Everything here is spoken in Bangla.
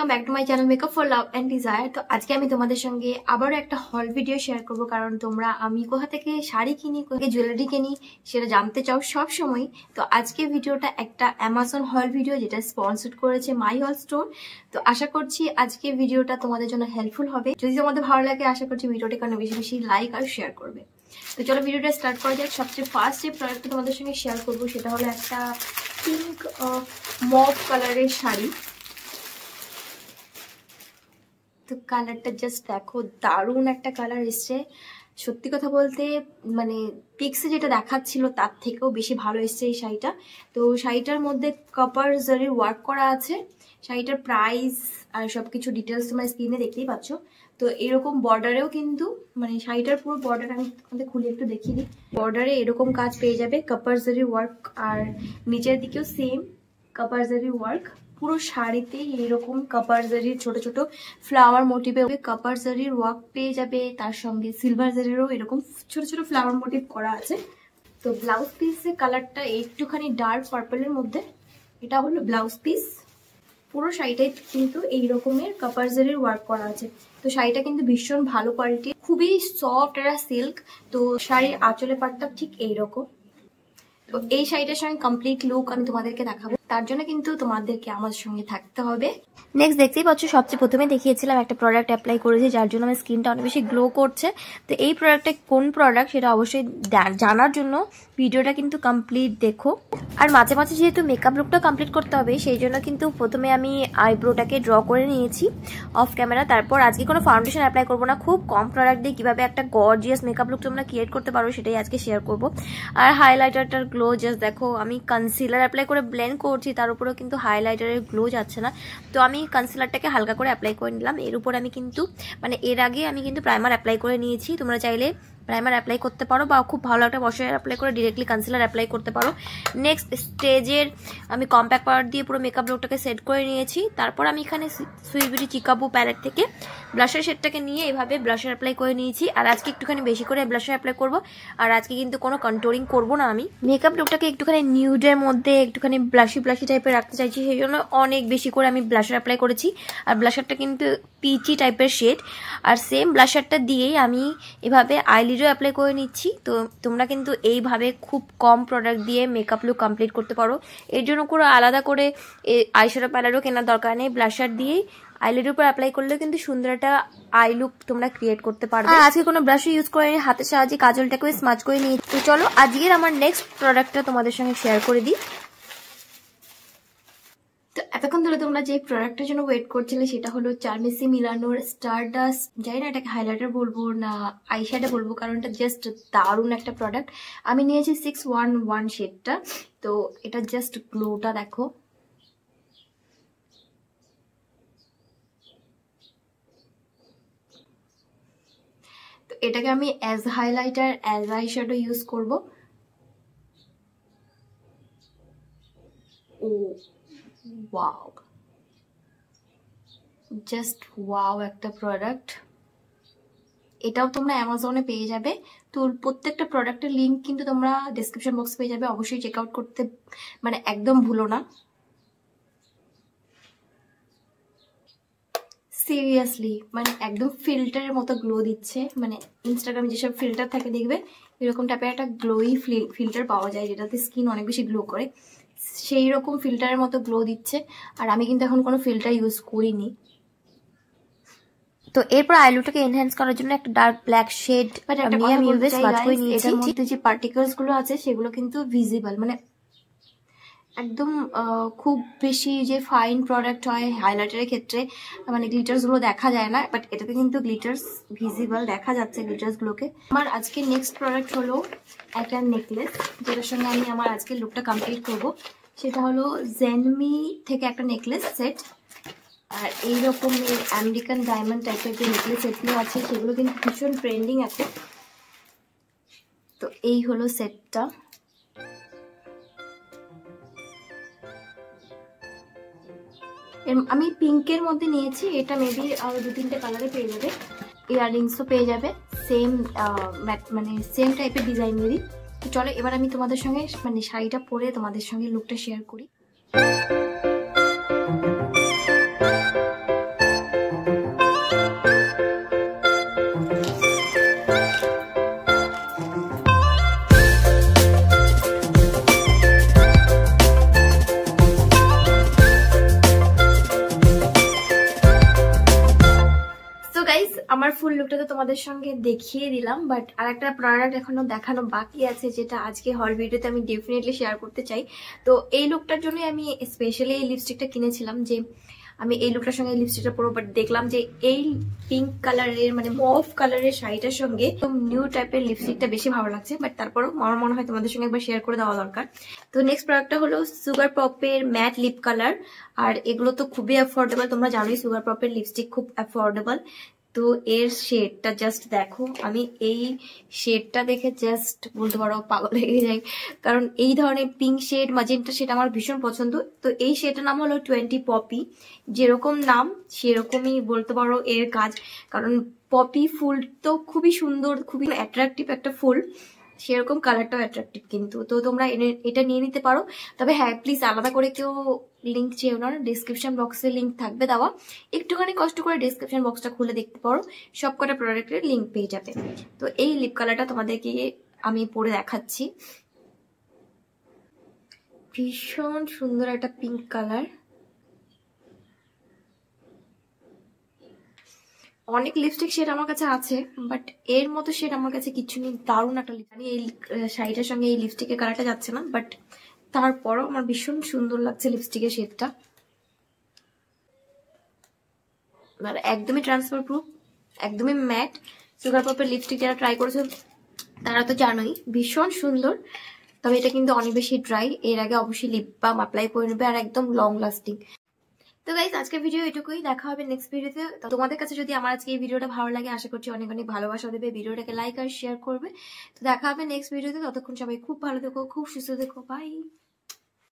Welcome back to my channel makeup for love and desire. তো আজকে আমি তোমাদের সঙ্গে আবারও একটা হল ভিডিও শেয়ার করব, কারণ তোমরা আমি কোথা থেকে শাড়ি কিনি, কোথা জুয়েলারি কিনি সেটা জানতে চাও সব সময়। তো আজকে ভিডিওটা একটা অ্যামাজন হল ভিডিও, যেটা স্পন্সর করেছে মাই হল স্টোর। তো আশা করছি আজকে ভিডিওটা তোমাদের জন্য হেল্পফুল হবে। যদি তোমাদের ভালো লাগে আশা করছি ভিডিওটা কারণে বেশি বেশি লাইক আর শেয়ার করবে। তো চলো ভিডিওটা স্টার্ট করা যাক। সবচেয়ে ফার্স্ট যে প্রোডাক্টটা তোমাদের সঙ্গে শেয়ার করবো সেটা হলো একটা পিঙ্ক মভ কালারের শাড়ি। তো কালারটা জাস্ট দেখো, দারুণ একটা কালার এসছে। সত্যি কথা বলতে মানে পিক্সে যেটা দেখাচ্ছিল তার থেকেও বেশি ভালো এসছে এই শাড়িটা। তো শাড়িটার মধ্যে কপার জারির ওয়ার্ক করা আছে। শাড়িটার প্রাইস আর সবকিছু ডিটেলস তোমরা স্ক্রিনে দেখতেই পাচ্ছ। তো এরকম বর্ডারেও কিন্তু মানে শাড়িটার পুরো বর্ডার আমি তোমাদের খুলে একটু দেখিয়ে দিই। বর্ডারে এরকম কাজ পেয়ে যাবে, কপার জারির ওয়ার্ক, আর নিচের দিকেও সেম কপার জারির ওয়ার্ক। পুরো শাড়িতেই এরকম কপার জারির ছোট ছোট ফ্লাওয়ার মোটিভে কপার জারির ওয়ার্ক পেয়ে যাবে। তার সঙ্গে সিলভার জারিরও এরকম ছোট ছোট ফ্লাওয়ার মোটিভ করা আছে। তো ব্লাউজ পিসের কালারটা একটুখানি ডার্ক পার্পলের মধ্যে, এটা হলো ব্লাউজ পিস। পুরো শাড়িটাই কিন্তু এই রকমের কপার জারির ওয়ার্ক করা আছে। তো শাড়িটা কিন্তু ভীষণ ভালো কোয়ালিটি, খুবই সফট একটা সিল্ক। তো শাড়ির আঁচলের পাটটা ঠিক এইরকম। তো এই শাড়িটার সঙ্গে কমপ্লিট লুক আমি তোমাদেরকে দেখাবো, তার জন্য কিন্তু তোমাদেরকে আমার সঙ্গে থাকতে হবে। নেক্সট দেখতেই পাচ্ছ, সবচেয়ে প্রথমে দেখিয়েছিলাম একটা প্রোডাক্ট অ্যাপ্লাই করেছি যার জন্য আমার স্কিনটা অনেক বেশি গ্লো করছে। তো এই প্রোডাক্টটা কোন প্রোডাক্ট সেটা অবশ্যই জানার জন্য ভিডিওটা কিন্তু কমপ্লিট দেখো। আর মাঝে মাঝে যেহেতু মেকআপ লুকটা কমপ্লিট করতে হবে সেই জন্য কিন্তু প্রথমে আমি আইব্রোটাকে ড্র করে নিয়েছি অফ ক্যামেরা। তারপর আজকে কোনো ফাউন্ডেশন অ্যাপ্লাই করবো না, খুব কম প্রোডাক্ট দিয়ে কিভাবে একটা গর্জিয়াস মেকআপ লুক তোমরা ক্রিয়েট করতে পারো সেটাই আজকে শেয়ার করবো। আর হাইলাইটারটার গ্লো জাস্ট দেখো, আমি কনসিলার অ্যাপ্লাই করে ব্লেন্ড করছি, তার উপরেও কিন্তু হাইলাইটারের গ্লো যাচ্ছে না। তো আমি কনসিলারটাকে হালকা করে অ্যাপ্লাই করে নিলাম। এর উপর আমি কিন্তু মানে এর আগে আমি কিন্তু প্রাইমার অ্যাপ্লাই করে নিয়েছি। তোমরা চাইলে প্রাইমার অ্যাপ্লাই করতে পারো বা খুব ভালো একটা ময়শ্চারাইজার অ্যাপ্লাই করে ডিরেক্টলি কনসিলার অ্যাপ্লাই করতে পারো। নেক্সট স্টেজের আমি কম্প্যাক্ট পাউডার দিয়ে পুরো মেকআপ লুকটাকে সেট করে নিয়েছি। তারপর আমি এখানে সুইস বিউটি চিকাবু প্যালেট থেকে ব্লাশের শেডটাকে নিয়ে এভাবে ব্লাশার অ্যাপ্লাই করে নিয়েছি। আর আজকে একটুখানি বেশি করে ব্লাশার অ্যাপ্লাই করবো। আর আজকে কিন্তু কোনো কন্ট্রোলিং করবো না, আমি মেকআপ লুকটাকে একটুখানি নিউডের মধ্যে একটুখানি ব্লাশি ব্লাশি টাইপের রাখতে চাইছি, সেই জন্য অনেক বেশি করে আমি ব্লাশার অ্যাপ্লাই করেছি। আর ব্লাশারটা কিন্তু পিচি টাইপের শেড। আর সেম ব্লাশারটা দিয়েই আমি এভাবে আইলিডও অ্যাপ্লাই করে নিচ্ছি। তো তোমরা কিন্তু এইভাবে খুব কম প্রোডাক্ট দিয়ে মেকআপ লুক কমপ্লিট করতে পারো। এর জন্য কোনো আলাদা করে আইশ্যাডো প্যালেটও কেনার দরকার নেই, ব্লাশার দিয়েই আইলিডের উপর অ্যাপ্লাই করলেও কিন্তু সুন্দর একটা আই লুক তোমরা ক্রিয়েট করতে পারবে। আজকে কোনো ব্রাশ ইউজ করে হাতের সাহায্যে কাজলটাকে স্মাচ করে নিয়ে। তো চলো আজকের আমার নেক্সট প্রোডাক্টটা তোমাদের সঙ্গে শেয়ার করে দিই। তো এতক্ষণ ধরে তোমরা যে প্রোডাক্টের জন্য ওয়েট করছিলে সেটা হলো চারমেসি মিলানোর স্টারডাস্ট। জানি না এটাকে হাইলাইটার বলবো না আইশ্যাডো বলবো, কারণ এটা জাস্ট দারুণ একটা প্রোডাক্ট। আমি নিয়েছি 611 শেডটা। তো এটা জাস্ট গ্লোটা দেখো, তো এটাকে আমি as highlighter as eyeshadow use করব। ও ওয়াও, জাস্ট ওয়াও একটা প্রোডাক্ট। এটাও তোমরা অ্যামাজনে পেয়ে যাবে। তো প্রত্যেকটা প্রোডাক্টের লিঙ্ক কিন্তু তোমরা ডেসক্রিপশন বক্সে পেয়ে যাবে, অবশ্যই চেক আউট করতে মানে একদম ভুলো না। সিরিয়াসলি মানে একদম ফিল্টারের মতো গ্লো দিচ্ছে। মানে ইনস্টাগ্রামে যেসব ফিল্টার থাকে দেখবে এরকম টাইপের একটা গ্লোই ফিল্টার পাওয়া যায় যেটাতে স্কিন অনেক বেশি গ্লো করে, সেই রকম ফিল্টারের মতো গ্লো দিচ্ছে। আর আমি কিন্তু এখন কোনো ফিল্টার ইউজ করিনি। তো এরপর আইলুটাকে এনহ্যান্স করার জন্য একটা ডার্ক ব্ল্যাক শেড আমি ইউজ করে নিয়েছি। এটার মধ্যে যে পার্টিকেলস গুলো আছে সেগুলো কিন্তু ভিজিবল, মানে একদম খুব বেশি যে ফাইন প্রোডাক্ট হয় হাইলাইটারের ক্ষেত্রে মানে গ্লিটার্স গুলো দেখা যায় না, বাট এটাতে কিন্তু গ্লিটার্স ভিজিবল দেখা যাচ্ছে গ্লিটার্স গুলোকে। আমার আজকে নেক্সট প্রোডাক্ট হলো একটা নেকলেস, যেটার সঙ্গে আমি আমার আজকে লুকটা কমপ্লিট করবো। সেটা হলো জেনমি থেকে একটা নেকলেস সেট। আর এইরকম আমেরিকান ডায়মন্ড টাইপের যে নেকলেস সেটগুলো আছে সেগুলো কিন্তু ভীষণ ট্রেন্ডিং এখন। তো এই হলো সেটটা। আমি পিঙ্কের মধ্যে নিয়েছি, এটা মেবি আরো 2-3টে কালারে পেয়ে যাবে। ইয়াররিংসও পেয়ে যাবে সেম মানে সেম টাইপের ডিজাইনেরই। তো চলো এবার আমি তোমাদের সঙ্গে মানে শাড়িটা পরে তোমাদের সঙ্গে লুকটা শেয়ার করি। লুকটা তো তোমাদের সঙ্গে দেখিয়ে দিলাম, বাট আরেকটা প্রোডাক্ট এখনো দেখানো বাকি আছে, যেটা আজকে হল ভিডিওতে আমি ডেফিনেটলি শেয়ার করতে চাই। তো এই লুকটার জন্য আমি স্পেশালি এই লিপস্টিকটা কিনেছিলাম, যে আমি এই লুকটার সঙ্গে লিপস্টিকটা পরবো, বাট দেখলাম যে এই পিঙ্ক কালারের মানে মফ কালারের শাড়িটার সঙ্গে নিউ টাইপের লিপস্টিকটা বেশি ভালো লাগছে। বাট তারপরও আমার মনে হয় তোমাদের সঙ্গে একবার শেয়ার করে দেওয়া দরকার। তো নেক্সট প্রোডাক্টটা হলো সুগার পপের ম্যাট লিপ কালার। আর এগুলো তো খুবই অ্যাফোর্ডেবল, তোমরা জানোই সুগার পপের লিপস্টিক খুব অ্যাফোর্ডেবল। তো এর শেডটা জাস্ট দেখো, আমি এই শেডটা দেখে জাস্ট বলতে পারো পাগল হয়ে যাই, কারণ এই ধরনের পিঙ্ক শেড ম্যাজেন্টা শেড আমার ভীষণ পছন্দ। তো এই শেডটার নাম হলো 20 পপি, যেরকম নাম সেরকমই বলতে পারো এর কাজ, কারণ পপি ফুল তো খুবই সুন্দর, খুবই অ্যাট্রাকটিভ একটা ফুল, সেরকম কালারটাও অ্যাট্রাকটিভ কিন্তু। তো তোমরা এটা নিয়ে নিতে পারো, তবে হ্যাঁ প্লিজ আলাদা করে কেউ লিঙ্ক চেয়েও না, ডিসক্রিপশন বক্সে লিঙ্ক থাকবে দেওয়া, একটুখানি কষ্ট করে ডিসক্রিপশন বক্সটা খুলে দেখতে পারো, সবকটা প্রোডাক্টের লিঙ্ক পেয়ে যাবে। তো এই লিপ কালারটা তোমাদেরকে আমি পরে দেখাচ্ছি, ভীষণ সুন্দর একটা পিঙ্ক কালার। অনেক লিপস্টিক শেড আমার কাছে আছে, বাট এর মতো শেড আমার কাছে কিছু নেই। দারুণ একটা লিপস্টিক, এই শাড়িটার সঙ্গে এই লিপস্টিকের কালারটা যাচ্ছে না, বাট তারপরও আমার ভীষণ সুন্দর লাগছে লিপস্টিকের শেডটা। আর একদমই ট্রান্সফার প্রুফ, একদমই ম্যাট। সুগার পপের লিপস্টিক যারা ট্রাই করেছে তারা তো জানোই ভীষণ সুন্দর, তবে এটা কিন্তু অনেক বেশি ড্রাই। এর আগে অবশ্যই লিপ বাম অ্যাপ্লাই করে নেবে, আর একদম লং লাস্টিং। তো গাইস আজকের ভিডিও এটুকুই, দেখা হবে নেক্সট ভিডিওতে। তোমাদের কাছে যদি আমার আজকে এই ভিডিওটা ভালো লাগে, আশা করছি অনেক অনেক ভালোবাসা দেবে, ভিডিওটাকে লাইক আর শেয়ার করবে। তো দেখা হবে নেক্সট ভিডিওতে, ততক্ষণ সবাই খুব ভালো থেকো, খুব সুস্থ থেকো, বাই।